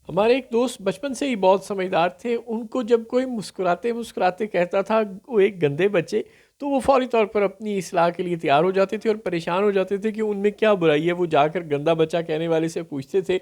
हमारे एक दोस्त बचपन से ही बहुत समझदार थे। उनको जब कोई मुस्कुराते मुस्कुराते कहता था वो एक गंदे बच्चे, तो वो फौरी तौर पर अपनी इस्लाह के लिए तैयार हो जाते थे और परेशान हो जाते थे कि उनमें क्या बुराई है। वो जाकर गंदा बच्चा कहने वाले से पूछते थे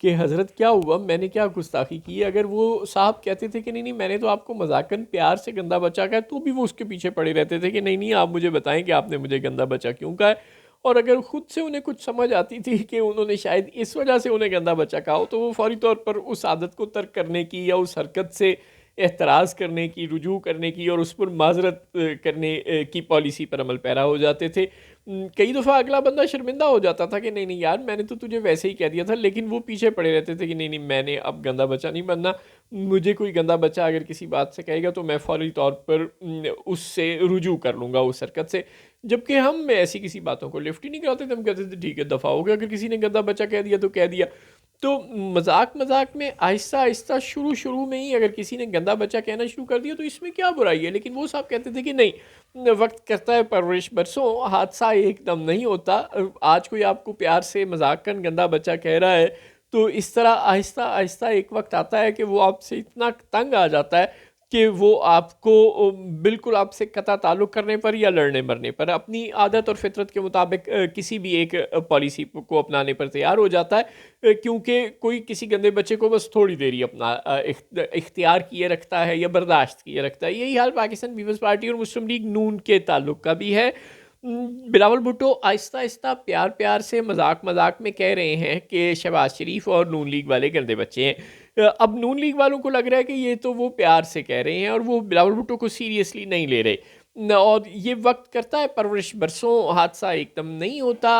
कि हज़रत क्या हुआ, मैंने क्या गुस्ताखी की है। अगर वो साहब कहते थे कि नहीं नहीं मैंने तो आपको मजाकन प्यार से गंदा बच्चा कहा, तो भी वो उसके पीछे पड़े रहते थे कि नहीं नहीं आप मुझे बताएं कि आपने मुझे गंदा बच्चा क्यों कहा है। और अगर खुद से उन्हें कुछ समझ आती थी कि उन्होंने शायद इस वजह से उन्हें गंदा बच्चा कहा हो, तो वो फौरी तौर पर उस आदत को तर्क करने की या उस हरकत से एतराज़ करने की, रुजू करने की और उस पर माजरत करने की पॉलिसी पर अमल पैरा हो जाते थे। कई दफ़ा अगला बंदा शर्मिंदा हो जाता था कि नहीं नहीं यार मैंने तो तुझे वैसे ही कह दिया था, लेकिन वो पीछे पड़े रहते थे कि नहीं नहीं मैंने अब गंदा बच्चा नहीं बनना। मुझे कोई गंदा बच्चा अगर किसी बात से कहेगा तो मैं फौरी तौर पर उससे रुजू कर लूँगा उस हरकत से। जबकि हम ऐसी किसी बातों को लिफ्ट ही नहीं कराते थे। हम कहते थे ठीक है दफ़ा हो गया, अगर किसी ने गंदा बच्चा कह दिया तो कह दिया। तो मजाक मजाक में आहिस्ता आहिस्ता शुरू शुरू में ही अगर किसी ने गंदा बच्चा कहना शुरू कर दिया तो इसमें क्या बुराई है। लेकिन वो साहब कहते थे कि नहीं, वक्त करता है परवरिश बरसों, हादसा एकदम नहीं होता। आज कोई आपको प्यार से मजाकन गंदा बच्चा कह रहा है तो इस तरह आहिस्ता आहिस्ता एक वक्त आता है कि वो आपसे इतना तंग आ जाता है कि वो आपको बिल्कुल आपसे कता ताल्लुक़ करने पर या लड़ने मरने पर अपनी आदत और फितरत के मुताबिक किसी भी एक पॉलिसी को अपनाने पर तैयार हो जाता है। क्योंकि कोई किसी गंदे बच्चे को बस थोड़ी देर ही अपना इख्तियार किए रखता है या बर्दाश्त किए रखता है। यही हाल पाकिस्तान पीपल्स पार्टी और मुस्लिम लीग नून के ताल्लुक का भी है। बिलावल भुट्टो आहिस्ता आहिस्ता प्यार प्यार से मजाक मजाक में कह रहे हैं कि शहबाज शरीफ और नून लीग वाले गंदे बच्चे हैं। अब नून लीग वालों को लग रहा है कि ये तो वो प्यार से कह रहे हैं और वो बिलावल भुट्टो को सीरियसली नहीं ले रहे। और ये वक्त करता है परवरिश बरसों, हादसा एकदम नहीं होता।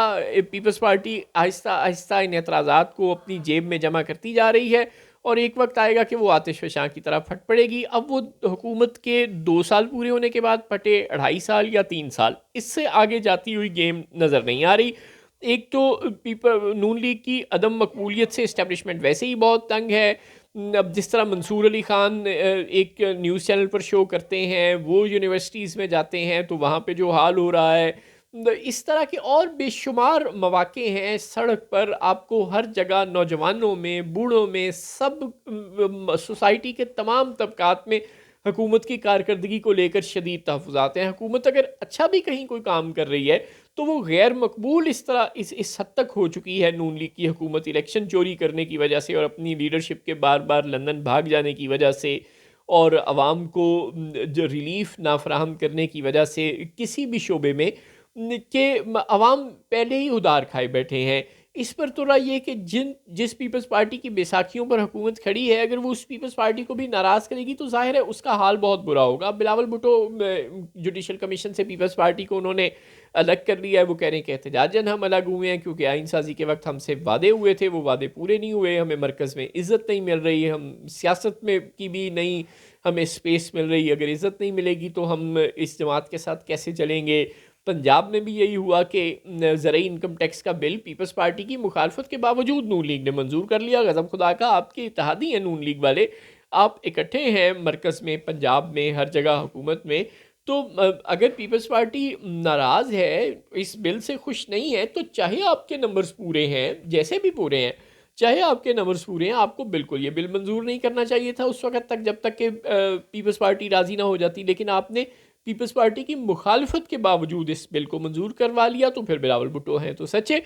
पीपल्स पार्टी आहिस्ता आहिस्ता इन एतराज़ात को अपनी जेब में जमा करती जा रही है और एक वक्त आएगा कि वो आतिश फशां की तरह फट पड़ेगी। अब वो हुकूमत के 2 साल पूरे होने के बाद फटे 2.5 साल या 3 साल, इससे आगे जाती हुई गेम नज़र नहीं आ रही। एक तो पीपल नून लीग की अदम मकबूलियत से इस्टेब्लिशमेंट वैसे ही बहुत तंग है। अब जिस तरह मंसूर अली ख़ान एक न्यूज़ चैनल पर शो करते हैं, वो यूनिवर्सिटीज़ में जाते हैं तो वहाँ पे जो हाल हो रहा है, इस तरह के और बेशुमार मौक़े हैं सड़क पर आपको हर जगह, नौजवानों में, बूढ़ों में, सब सोसाइटी के तमाम तबकात में हुकूमत की कारकर्दगी को लेकर शदीद तहफ़्फ़ुज़ात हैं। हुकूमत अगर अच्छा भी कहीं कोई काम कर रही है तो वो गैर मकबूल इस तरह इस हद तक हो चुकी है नून लीग की हुकूमत इलेक्शन चोरी करने की वजह से और अपनी लीडरशिप के बार बार लंदन भाग जाने की वजह से और आवाम को जो रिलीफ ना फराहम करने की वजह से किसी भी शोबे में कि अवाम पहले ही उधार खाए बैठे हैं। इस पर तो राय ये कि जिस पीपल्स पार्टी की बैसाखियों पर हुकूमत खड़ी है, अगर वो उस पीपल्स पार्टी को भी नाराज़ करेगी तो जाहिर है उसका हाल बहुत बुरा होगा। बिलावल भुट्टो जुडिशल कमीशन से पीपल्स पार्टी को उन्होंने अलग कर लिया है। वो कह रहे हैं कि एहतजाजन हम अलग हुए हैं क्योंकि आइन साजी के वक्त हमसे वादे हुए थे, वो वादे पूरे नहीं हुए। हमें मरकज़ में इज़्ज़त नहीं मिल रही, हम सियासत में की भी नहीं हमें स्पेस मिल रही। अगर इज़्ज़त नहीं मिलेगी तो हम इस जमात के साथ कैसे चलेंगे। पंजाब में भी यही हुआ कि ज़राई इनकम टैक्स का बिल पीपल्स पार्टी की मुखालफत के बावजूद नून लीग ने मंजूर कर लिया। गज़ब खुदा का, आपके इत्तेहादी हैं नून लीग वाले, आप इकट्ठे हैं मरकज़ में, पंजाब में, हर जगह हुकूमत में। तो अगर पीपल्स पार्टी नाराज़ है, इस बिल से खुश नहीं है, तो चाहे आपके नंबर्स पूरे हैं, जैसे भी पूरे हैं, चाहे आपके नंबर्स पूरे हैं, आपको बिल्कुल ये बिल मंजूर नहीं करना चाहिए था उस वक्त तक जब तक कि पीपल्स पार्टी राज़ी ना हो जाती। लेकिन आपने पीपल्स पार्टी की मुखालफत के बावजूद इस बिल को मंजूर करवा लिया, तो फिर बिलावल भुट्टो हैं तो सच्चे।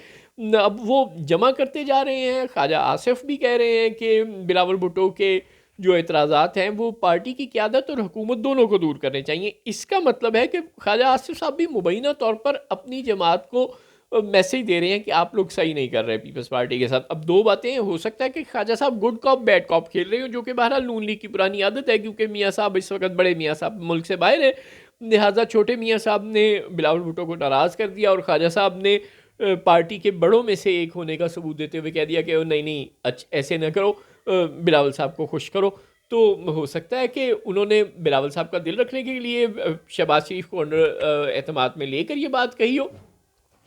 अब वो जमा करते जा रहे हैं। ख्वाजा आसिफ भी कह रहे हैं कि बिलावल भुट्टो के जो एतराज़ात हैं वो पार्टी की क़यादत और हुकूमत दोनों को दूर करने चाहिए। इसका मतलब है कि ख्वाजा आसिफ साहब भी मुबैना तौर पर अपनी जमात को मैसेज दे रहे हैं कि आप लोग सही नहीं कर रहे पीपल्स पार्टी के साथ। अब दो बातें हो सकता है कि Khwaja Sahab good cop bad cop खेल रहे हो, जो कि बहरहाल नून लीग की पुरानी आदत है, क्योंकि मियाँ साहब इस वक्त बड़े मियाँ साहब मुल्क से बाहर है। लिहाजा छोटे मियाँ साहब ने बिलावल भुट्टो को नाराज़ कर दिया और ख्वाजा साहब ने पार्टी के बड़ों में से एक होने का सबूत देते हुए कह दिया कि नहीं नहीं ऐसे न करो, बिलावल साहब को खुश करो। तो हो सकता है कि उन्होंने बिलावल साहब का दिल रखने के लिए शहबाज शरीफ को अंडर एतमाद में लेकर ये बात कही हो।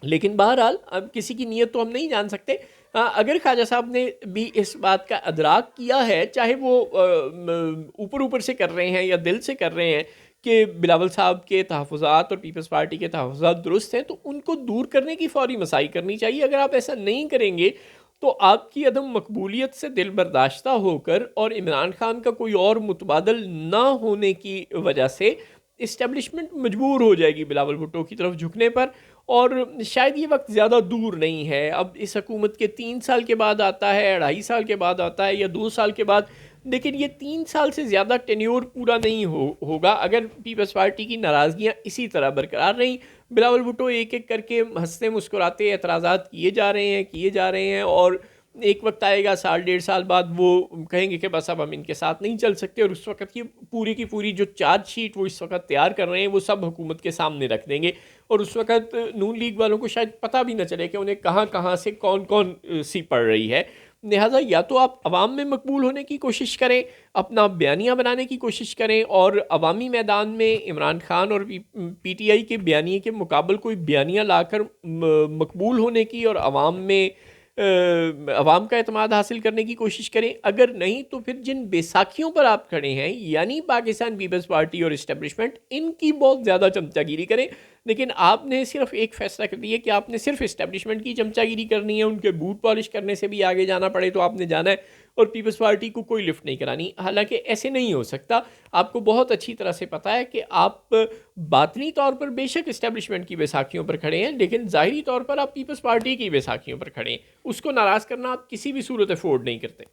लेकिन बहरहाल अब किसी की नीयत तो हम नहीं जान सकते। अगर ख्वाजा साहब ने भी इस बात का अदराक किया है, चाहे वो ऊपर ऊपर से कर रहे हैं या दिल से कर रहे हैं कि बिलावल साहब के तहफ़्फ़ुज़ात और पीपल्स पार्टी के तहफ़्फ़ुज़ात दुरुस्त हैं, तो उनको दूर करने की फ़ौरी मसाई करनी चाहिए। अगर आप ऐसा नहीं करेंगे तो आपकी अदम मकबूलियत से दिल बर्दाश्ता होकर और इमरान खान का कोई और मुतबादल ना होने की वजह से इस्टेब्लिशमेंट मजबूर हो जाएगी बिलावल भुट्टो की तरफ झुकने पर। और शायद ये वक्त ज़्यादा दूर नहीं है, अब इस हुकूमत के 3 साल के बाद आता है, 2.5 साल के बाद आता है, या 2 साल के बाद, लेकिन ये 3 साल से ज़्यादा टेन्योर पूरा नहीं होगा अगर पीपल्स पार्टी की नाराज़गियाँ इसी तरह बरकरार रहीं। बिलावल भुट्टो एक एक करके हंसते मुस्कुराते एतराज़ात किए जा रहे हैं और एक वक्त आएगा 1.5 साल बाद वो कहेंगे कि बस अब हम इनके साथ नहीं चल सकते, और उस वक्त की पूरी जो चार्जशीट वो इस वक्त तैयार कर रहे हैं वो सब हुकूमत के सामने रख देंगे। और उस वक्त नून लीग वालों को शायद पता भी ना चले कि उन्हें कहाँ कहाँ से कौन कौन सी पड़ रही है। लिहाजा या तो आप अवाम में मकबूल होने की कोशिश करें, अपना बयानिया बनाने की कोशिश करें, और अवामी मैदान में इमरान खान और PTI के बयानिए के मुकाबल कोई बयानिया लाकर मकबूल होने की और अवाम में अवाम का एतमाद हासिल करने की कोशिश करें। अगर नहीं तो फिर जिन बेसाखियों पर आप खड़े हैं, यानी पाकिस्तान पीपल्स पार्टी और इस्टेब्लिशमेंट, इनकी बहुत ज़्यादा चमचागिरी करें। लेकिन आपने सिर्फ एक फैसला कर लिया कि आपने सिर्फ इस्टेब्लिशमेंट की चमचागिरी करनी है, उनके बूट पॉलिश करने से भी आगे जाना पड़े तो आपने जाना है, और पीपल्स पार्टी को कोई लिफ्ट नहीं करानी। हालांकि ऐसे नहीं हो सकता। आपको बहुत अच्छी तरह से पता है कि आप बातनी तौर पर बेशक इस्टेब्लिशमेंट की बैसाखियों पर खड़े हैं, लेकिन ज़ाहिरी तौर पर आप पीपल्स पार्टी की बैसाखियों पर खड़े हैं। उसको नाराज़ करना आप किसी भी सूरत अफोर्ड नहीं करते।